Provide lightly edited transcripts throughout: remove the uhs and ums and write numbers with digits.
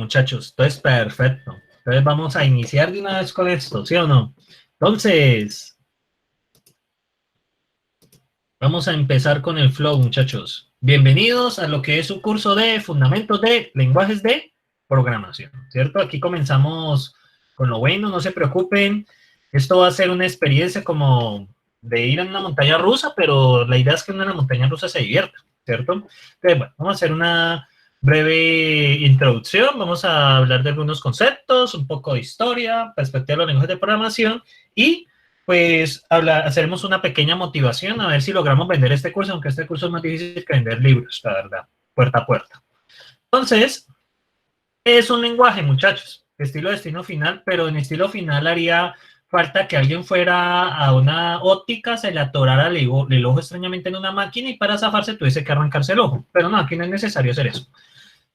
muchachos, todo es perfecto. Entonces vamos a iniciar de una vez con esto, ¿sí o no? Entonces, vamos a empezar con el flow, muchachos. Bienvenidos a lo que es un curso de Fundamentos de Lenguajes de Programación, ¿cierto? Aquí comenzamos con lo bueno, no se preocupen. Esto va a ser una experiencia como de ir en una montaña rusa, pero la idea es que en una montaña rusa se divierta, ¿cierto? Entonces, bueno, vamos a hacer una breve introducción, vamos a hablar de algunos conceptos, un poco de historia, perspectiva de los lenguajes de programación y pues haremos una pequeña motivación a ver si logramos vender este curso, aunque este curso es más difícil que vender libros, la verdad, puerta a puerta. Entonces, es un lenguaje, muchachos, estilo destino final, pero en estilo final haría falta que alguien fuera a una óptica, se le atorara el ojo extrañamente en una máquina y para zafarse tuviese que arrancarse el ojo. Pero no, aquí no es necesario hacer eso.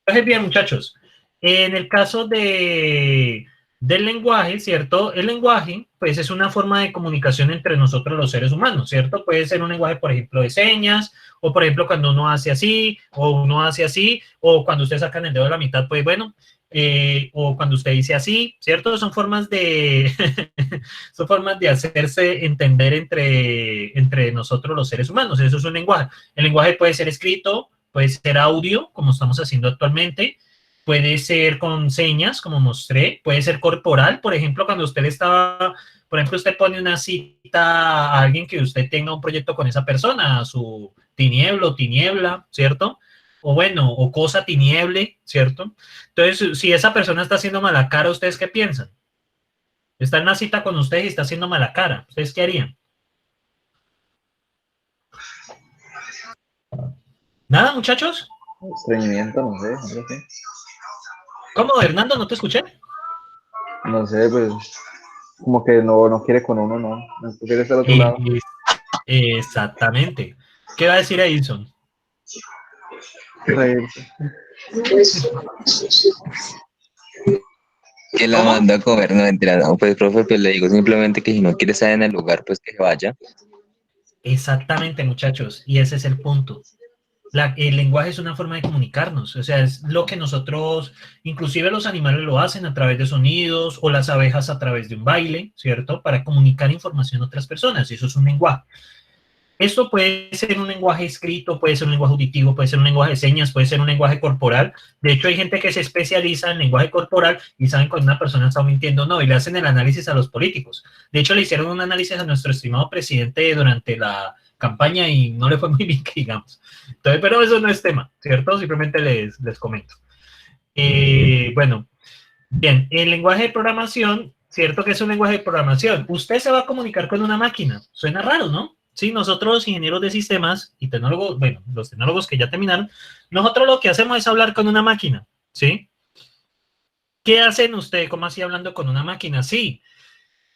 Entonces, bien, muchachos, en el caso del lenguaje, ¿cierto? El lenguaje, pues, es una forma de comunicación entre nosotros los seres humanos, ¿cierto? Puede ser un lenguaje, por ejemplo, de señas, o por ejemplo, cuando uno hace así, o uno hace así, o cuando ustedes sacan el dedo de la mitad, pues, bueno, o cuando usted dice así, ¿cierto? Son formas de, son formas de hacerse entender entre nosotros los seres humanos. Eso es un lenguaje. El lenguaje puede ser escrito, puede ser audio, como estamos haciendo actualmente, puede ser con señas, como mostré, puede ser corporal, por ejemplo, cuando usted estaba, por ejemplo, usted pone una cita a alguien que usted tenga un proyecto con esa persona, a su tinieblo, tiniebla, ¿cierto? O bueno, o cosa tinieble, ¿cierto? Entonces, si esa persona está haciendo mala cara, ¿ustedes qué piensan? Está en una cita con usted y está haciendo mala cara, ¿ustedes qué harían? ¿Nada, muchachos? Estreñimiento, no sé, algo así. ¿Cómo, Hernando? ¿No te escuché? No sé, pues como que no quiere con uno, no quiere estar al otro lado. Exactamente. ¿Qué va a decir Edison? Reírse. Que la ¿Cómo? manda a comer, no mentira, no, pues profe, pues le digo simplemente que si no quiere estar en el lugar, pues que vaya. Exactamente, muchachos. Y ese es el punto. El lenguaje es una forma de comunicarnos, o sea, es lo que nosotros, inclusive los animales lo hacen a través de sonidos o las abejas a través de un baile, ¿cierto? Para comunicar información a otras personas, y eso es un lenguaje. Esto puede ser un lenguaje escrito, puede ser un lenguaje auditivo, puede ser un lenguaje de señas, puede ser un lenguaje corporal. De hecho, hay gente que se especializa en lenguaje corporal y saben cuando una persona está mintiendo o no, y le hacen el análisis a los políticos. De hecho, le hicieron un análisis a nuestro estimado presidente durante la campaña y no le fue muy bien, que digamos. Entonces, pero eso no es tema, ¿cierto? Simplemente les comento. Bueno, bien, el lenguaje de programación, ¿cierto que es un lenguaje de programación? Usted se va a comunicar con una máquina. Suena raro, ¿no? Sí, nosotros los ingenieros de sistemas y tecnólogos, bueno, los tecnólogos que ya terminaron, nosotros lo que hacemos es hablar con una máquina, ¿sí? ¿Qué hacen ustedes? ¿Cómo así hablando con una máquina? Sí.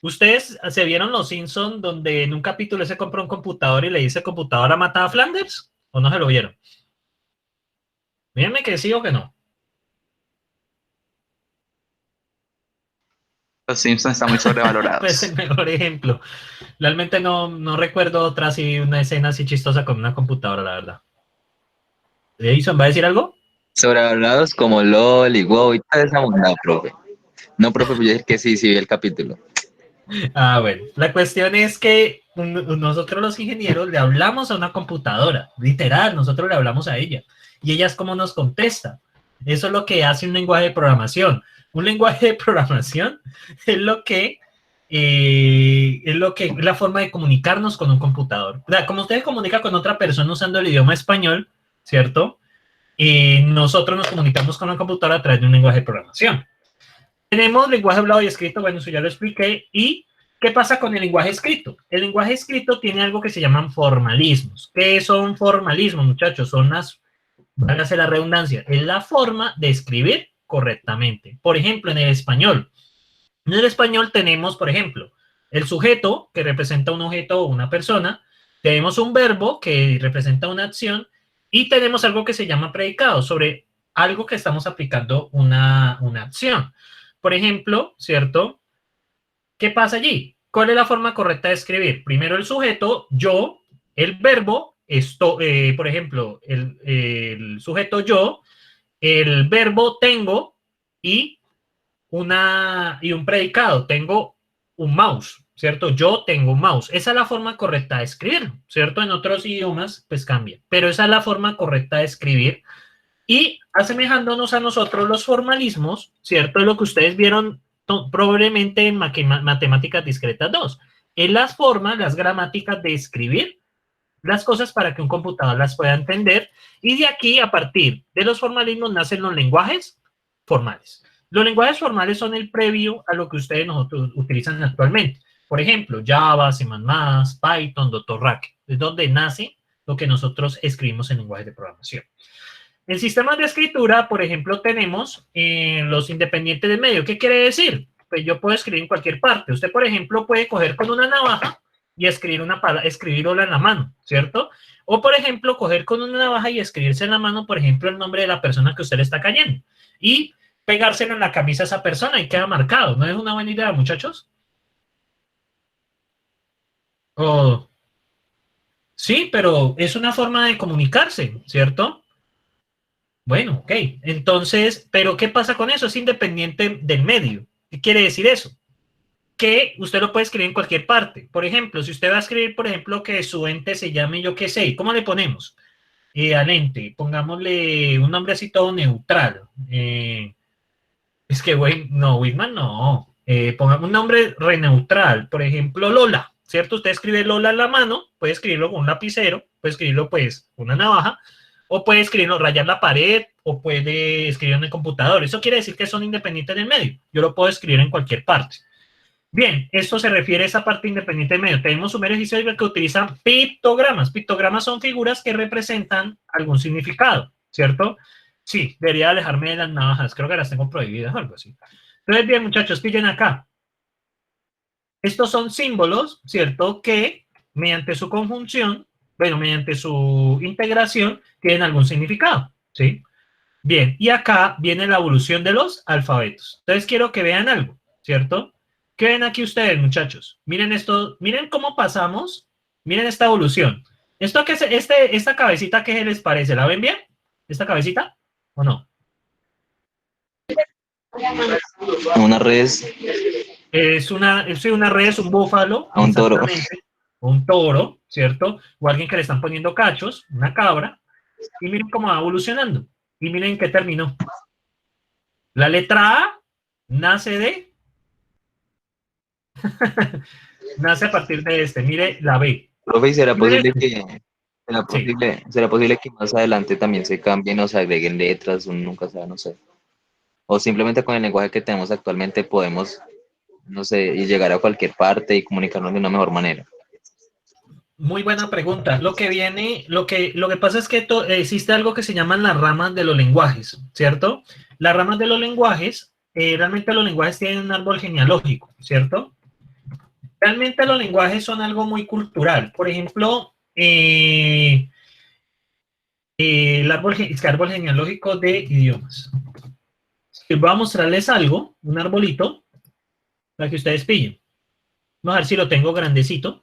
¿Ustedes se vieron Los Simpson donde en un capítulo se compra un computador y le dice computadora mata a Flanders? ¿O no se lo vieron? Díganme que sí o que no. Los Simpsons están muy Pues sobrevalorados. el mejor ejemplo. Realmente no recuerdo otra así, una escena así chistosa con una computadora, la verdad. ¿Edison va a decir algo? Sobrehablados como LOL y WoW y toda esa monda, profe. No, profe, pues yo dije que sí vi el capítulo. Ah, bueno. La cuestión es que nosotros los ingenieros le hablamos a una computadora, literal, nosotros le hablamos a ella. Y ella es como nos contesta. Eso es lo que hace un lenguaje de programación. Un lenguaje de programación es es la forma de comunicarnos con un computador. O sea, como usted se comunica con otra persona usando el idioma español, ¿cierto? Nosotros nos comunicamos con la computadora a través de un lenguaje de programación. Tenemos lenguaje hablado y escrito, bueno, eso ya lo expliqué. ¿Y qué pasa con el lenguaje escrito? El lenguaje escrito tiene algo que se llaman formalismos. ¿Qué son formalismos, muchachos? Son hágase la redundancia, es la forma de escribir correctamente. Por ejemplo, en el español. En el español tenemos, por ejemplo, el sujeto, que representa un objeto o una persona. Tenemos un verbo, que representa una acción. Y tenemos algo que se llama predicado, sobre algo que estamos aplicando una acción. Por ejemplo, ¿cierto? ¿Qué pasa allí? ¿Cuál es la forma correcta de escribir? Primero el sujeto, yo, el verbo, esto, por ejemplo, el sujeto yo, el verbo tengo, y un predicado. Tengo un mouse, ¿cierto? Yo tengo un mouse. Esa es la forma correcta de escribir, ¿cierto? En otros idiomas, pues cambia. Pero esa es la forma correcta de escribir. Y asemejándonos a nosotros los formalismos, ¿cierto? Es lo que ustedes vieron probablemente en Matemáticas Discretas 2. En las formas, las gramáticas de escribir las cosas para que un computador las pueda entender. Y de aquí, a partir de los formalismos, nacen los lenguajes formales. Los lenguajes formales son el previo a lo que ustedes nosotros utilizan actualmente. Por ejemplo, Java, C++, Python, Dothraki. Es donde nace lo que nosotros escribimos en lenguajes de programación. En sistemas de escritura, por ejemplo, tenemos los independientes de medio. ¿Qué quiere decir? Pues yo puedo escribir en cualquier parte. Usted, por ejemplo, puede coger con una navaja y escribirla en la mano, ¿cierto? O, por ejemplo, coger con una navaja y escribirse en la mano, por ejemplo, el nombre de la persona que usted le está cayendo. Y pegárselo en la camisa a esa persona y queda marcado. ¿No es una buena idea, muchachos? Oh, sí, pero es una forma de comunicarse, ¿cierto? Bueno, ok. Entonces, ¿pero qué pasa con eso? Es independiente del medio. ¿Qué quiere decir eso? Que usted lo puede escribir en cualquier parte. Por ejemplo, si usted va a escribir, por ejemplo, que su ente se llame, yo qué sé, ¿cómo le ponemos? Al ente, pongámosle un nombre así todo neutral. Es que, güey, no, Whitman no. Pongamos un nombre re neutral. Por ejemplo, Lola, ¿cierto? Usted escribe Lola en la mano, puede escribirlo con un lapicero, puede escribirlo, pues, con una navaja, o puede escribirlo, rayar la pared, o puede escribirlo en el computador. Eso quiere decir que son independientes del medio. Yo lo puedo escribir en cualquier parte. Bien, esto se refiere a esa parte independiente del medio. Tenemos sumerios y históricos que utilizan pictogramas. Pictogramas son figuras que representan algún significado, ¿cierto? Sí, debería alejarme de las navajas. Creo que las tengo prohibidas o algo así. Entonces, bien, muchachos, pillen acá. Estos son símbolos, ¿cierto? Que mediante su conjunción, bueno, mediante su integración, tienen algún significado, ¿sí? Bien, y acá viene la evolución de los alfabetos. Entonces, quiero que vean algo, ¿cierto? ¿Qué ven aquí ustedes, muchachos? Miren esto, miren cómo pasamos, miren esta evolución. ¿Esto qué es, esta cabecita, qué les parece? ¿La ven bien? ¿Esta cabecita? ¿O no? Una res, Es una red, es un búfalo, a un toro. exactamente, un toro, ¿cierto? O alguien que le están poniendo cachos, una cabra, y miren cómo va evolucionando. Y miren qué terminó. La letra A nace de, nace a partir de este, mire la B. Profe, ¿y será Mire posible este. que, Sí. será posible que más adelante también se cambien o se agreguen letras? Uno nunca sabe, no sé. O simplemente con el lenguaje que tenemos actualmente podemos, no sé, y llegar a cualquier parte y comunicarnos de una mejor manera. Muy buena pregunta. Lo que pasa es que existe algo que se llaman las ramas de los lenguajes, ¿cierto? Las ramas de los lenguajes, realmente los lenguajes tienen un árbol genealógico, ¿cierto? Realmente los lenguajes son algo muy cultural. Por ejemplo, es árbol genealógico de idiomas. Voy a mostrarles algo, un arbolito, para que ustedes pillen. Vamos a ver si lo tengo grandecito.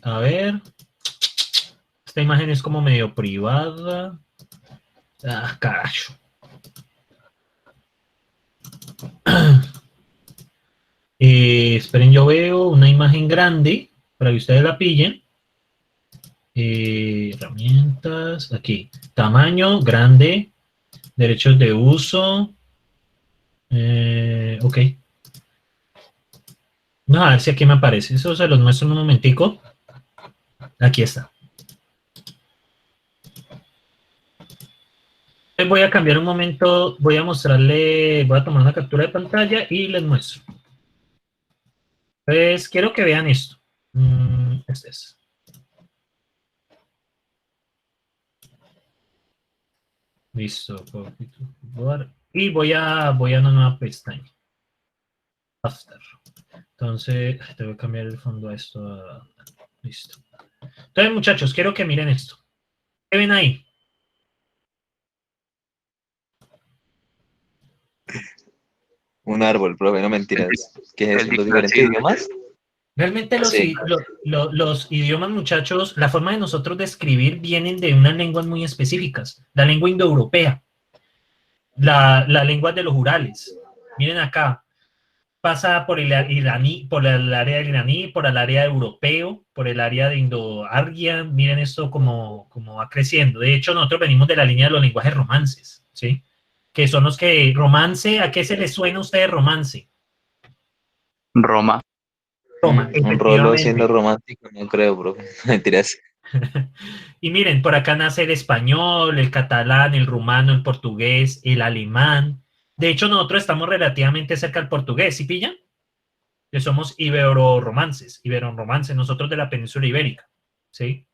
A ver. Esta imagen es como medio privada. Ah, carajo. Esperen, yo veo una imagen grande para que ustedes la pillen. Herramientas, aquí. Tamaño, grande. Derechos de uso. Ok. Vamos a ver si aquí me aparece. Eso se los muestro en un momentico. Aquí está. Voy a cambiar un momento. Voy a mostrarle. Voy a tomar una captura de pantalla y les muestro. Pues quiero que vean esto. Este es. Listo. Y voy a una nueva pestaña. After. Entonces, tengo que cambiar el fondo a esto. Listo. Entonces, muchachos, quiero que miren esto. ¿Qué ven ahí? Un árbol, profe, no mentiras. ¿Qué es eso? ¿Los diferentes idiomas? Realmente Sí. los idiomas, muchachos, la forma de nosotros de escribir vienen de unas lenguas muy específicas. La lengua indoeuropea, la lengua de los Urales. Miren acá, pasa por el iraní, por el área del iraní, por el área europeo, por el área de Indo-Aryan. Miren esto como va creciendo. De hecho, nosotros venimos de la línea de los lenguajes romances, ¿sí? Que son los que, romance, ¿a qué se les suena a ustedes romance? Roma. Roma, Un rolo siendo efectivamente. romántico, no creo, bro. Mentiras. Y miren, por acá nace el español, el catalán, el rumano, el portugués, el alemán. De hecho, nosotros estamos relativamente cerca al portugués, ¿sí pillan? Que somos ibero-romances, nosotros de la península ibérica, ¿sí?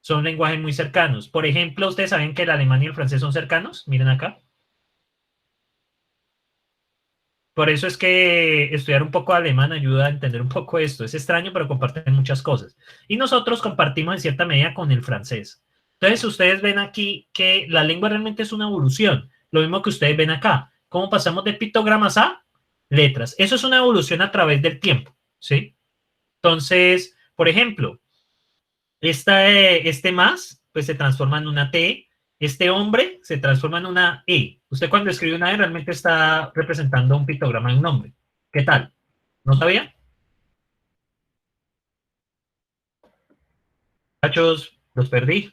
Son lenguajes muy cercanos. Por ejemplo, ¿ustedes saben que el alemán y el francés son cercanos? Miren acá. Por eso es que estudiar un poco alemán ayuda a entender un poco esto. Es extraño, pero comparten muchas cosas. Y nosotros compartimos en cierta medida con el francés. Entonces, ustedes ven aquí que la lengua realmente es una evolución. Lo mismo que ustedes ven acá. ¿Cómo pasamos de pictogramas a letras? Eso es una evolución a través del tiempo, ¿sí? Entonces, por ejemplo, este más, pues se transforma en una T. Este hombre se transforma en una E. Usted cuando escribe una E realmente está representando un pictograma de un nombre. ¿Qué tal? ¿No sabía? Muchachos, los perdí.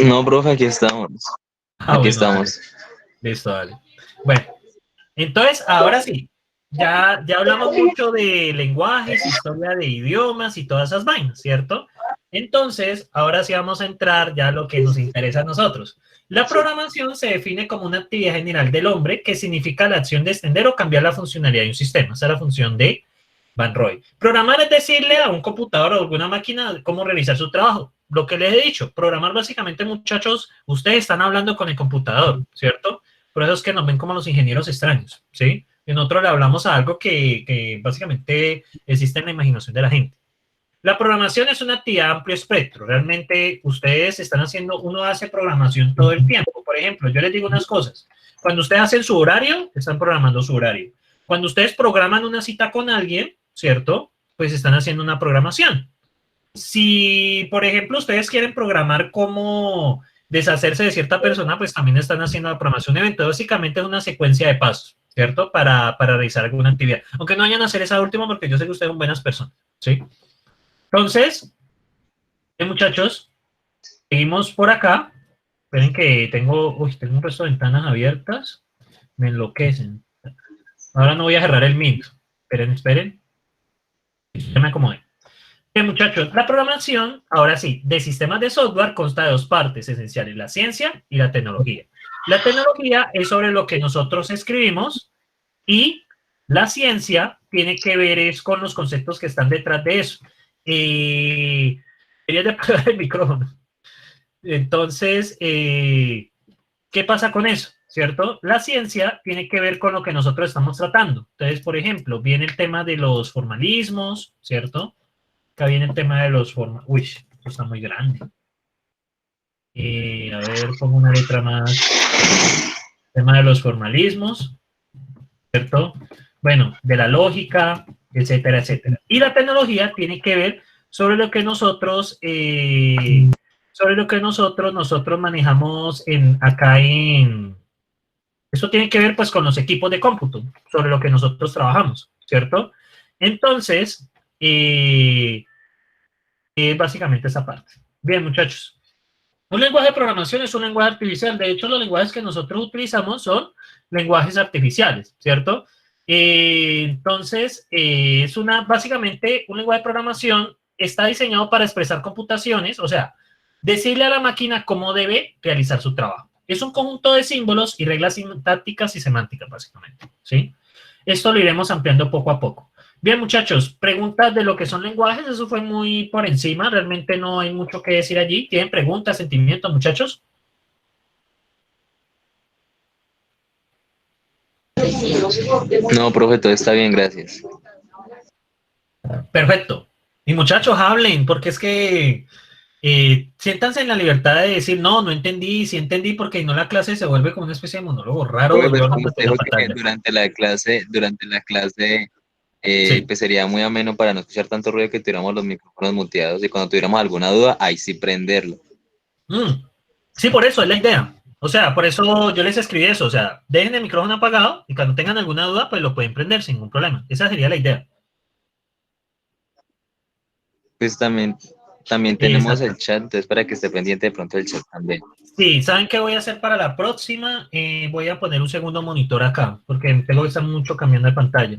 No, profe, aquí estamos. Ah, Aquí bueno, dale. estamos. Listo, dale. Bueno, entonces, ahora sí. Ya hablamos mucho de lenguajes, historia de idiomas y todas esas vainas, ¿cierto? Entonces, ahora sí vamos a entrar ya a lo que nos interesa a nosotros. La programación se define como una actividad general del hombre que significa la acción de extender o cambiar la funcionalidad de un sistema. Esa es la función de Van Roy. Programar es decirle a un computador o alguna máquina cómo realizar su trabajo. Lo que les he dicho, programar básicamente, muchachos, ustedes están hablando con el computador, ¿cierto? Por eso es que nos ven como los ingenieros extraños, ¿sí? Y nosotros le hablamos a algo que básicamente existe en la imaginación de la gente. La programación es una actividad de amplio espectro. Realmente ustedes están haciendo, uno hace programación todo el tiempo. Por ejemplo, yo les digo unas cosas. Cuando ustedes hacen su horario, están programando su horario. Cuando ustedes programan una cita con alguien, ¿cierto? Pues están haciendo una programación. Si, por ejemplo, ustedes quieren programar cómo deshacerse de cierta persona, pues también están haciendo la programación de un evento. Básicamente es una secuencia de pasos, ¿cierto? Para realizar alguna actividad. Aunque no vayan a hacer esa última porque yo sé que ustedes son buenas personas, ¿sí? Entonces, muchachos, seguimos por acá. Esperen que tengo un resto de ventanas abiertas. Me enloquecen. Ahora no voy a cerrar el Meet. Esperen. Ya me acomodé. Bien, muchachos, la programación, ahora sí, de sistemas de software consta de dos partes esenciales, la ciencia y la tecnología. La tecnología es sobre lo que nosotros escribimos y la ciencia tiene que ver es con los conceptos que están detrás de eso. Quería apagar el micrófono. Entonces, ¿qué pasa con eso? ¿Cierto? La ciencia tiene que ver con lo que nosotros estamos tratando. Entonces, por ejemplo, viene el tema de los formalismos, ¿cierto? Acá viene el tema de los formalismos. Uy, esto está muy grande. A ver, pongo una letra más. Tema de los formalismos, ¿cierto? Bueno, de la lógica, etcétera, etcétera. Y la tecnología tiene que ver sobre lo que nosotros nosotros manejamos acá en... Eso tiene que ver pues con los equipos de cómputo, sobre lo que nosotros trabajamos, ¿cierto? Entonces, básicamente esa parte. Bien, muchachos. Un lenguaje de programación es un lenguaje artificial. De hecho, los lenguajes que nosotros utilizamos son lenguajes artificiales, ¿cierto? Entonces, básicamente, un lenguaje de programación está diseñado para expresar computaciones, o sea, decirle a la máquina cómo debe realizar su trabajo. Es un conjunto de símbolos y reglas sintácticas y semánticas, básicamente, ¿sí? Esto lo iremos ampliando poco a poco. Bien, muchachos, preguntas de lo que son lenguajes, eso fue muy por encima, realmente no hay mucho que decir allí. ¿Tienen preguntas, sentimientos, muchachos? No, profe, todo está bien, gracias. Perfecto. Y muchachos, hablen, porque es que siéntanse en la libertad de decir, no entendí, sí entendí, porque no la clase se vuelve como una especie de monólogo raro, Pues, yo como hablando usted por la dijo que pantalla. durante la clase, Sí. pues sería muy ameno para no escuchar tanto ruido que tuviéramos los micrófonos muteados y cuando tuviéramos alguna duda, ahí sí prenderlo. Sí, por eso es la idea. O sea, por eso yo les escribí eso. O sea, dejen el micrófono apagado y cuando tengan alguna duda, pues lo pueden prender sin ningún problema. Esa sería la idea. Pues también tenemos Exacto. el chat, entonces para que esté pendiente de pronto del chat también. Sí, ¿saben qué voy a hacer para la próxima? Voy a poner un segundo monitor acá, porque tengo que estar mucho cambiando de pantalla.